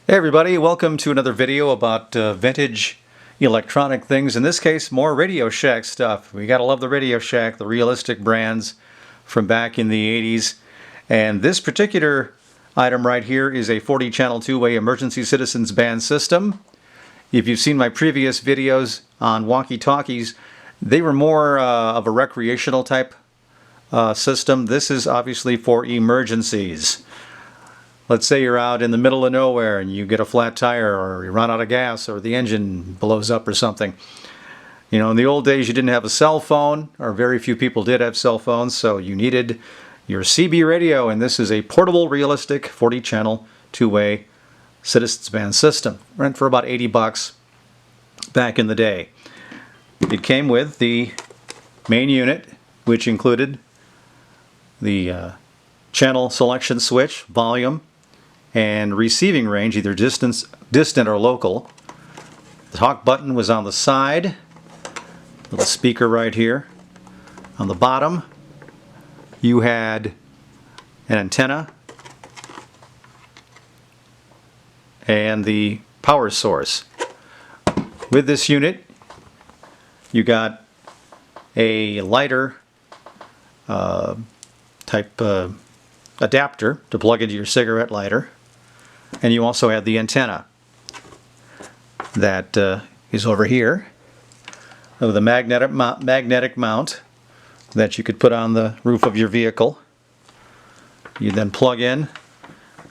Hey everybody, welcome to another video about vintage electronic things. In this case, more Radio Shack stuff. We gotta love the Radio Shack, the realistic brands from back in the 80s. And this particular item right here is a 40-channel two-way emergency citizens band system. If you've seen my previous videos on walkie-talkies, they were more of a recreational type system. This is obviously for emergencies. Let's say you're out in the middle of nowhere and you get a flat tire, or you run out of gas, or the engine blows up or something. You know, in the old days you didn't have a cell phone, or very few people did have cell phones, so you needed your CB radio, and this is a portable, realistic 40-channel two-way citizens band system. Rent for about 80 bucks back in the day. It came with the main unit, which included the channel selection switch, volume, and receiving range, either distant or local. The talk button was on the side, little speaker right here. On the bottom you had an antenna and the power source. With this unit you got a lighter type adapter to plug into your cigarette lighter, and you also had the antenna that is over here with a magnetic mount that you could put on the roof of your vehicle. You then plug in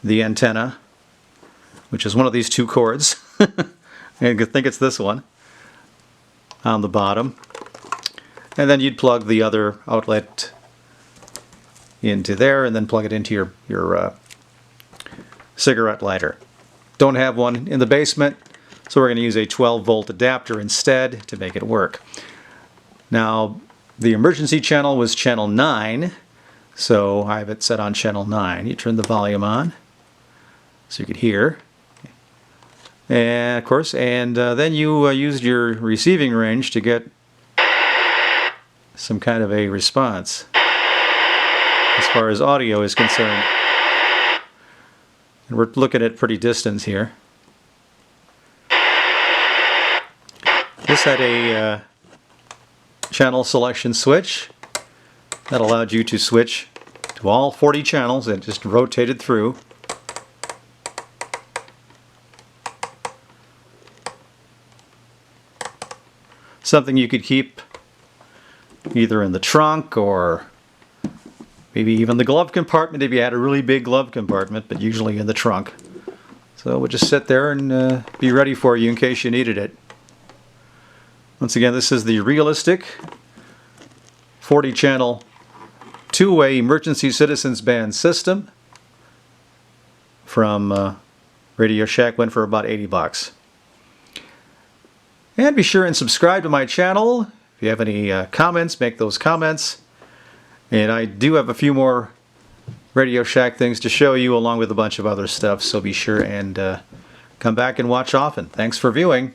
the antenna, which is one of these two cords. I think it's this one on the bottom, and then you'd plug the other outlet into there and then plug it into your cigarette lighter. Don't have one in the basement, so we're going to use a 12-volt adapter instead to make it work. Now, the emergency channel was channel 9, so I have it set on channel 9. You turn the volume on so you could hear, and of course, and then you used your receiving range to get some kind of a response as far as audio is concerned. And we're looking at pretty distance here. This had a channel selection switch that allowed you to switch to all 40 channels and just rotated through. Something you could keep either in the trunk or maybe even the glove compartment if you had a really big glove compartment, but usually in the trunk. So we'll just sit there and be ready for you in case you needed it. Once again, this is the realistic 40-channel two-way emergency citizens band system from Radio Shack. Went for about 80 bucks. And be sure and subscribe to my channel. If you have any comments, make those comments. And I do have a few more Radio Shack things to show you, along with a bunch of other stuff, so be sure and come back and watch often. Thanks for viewing.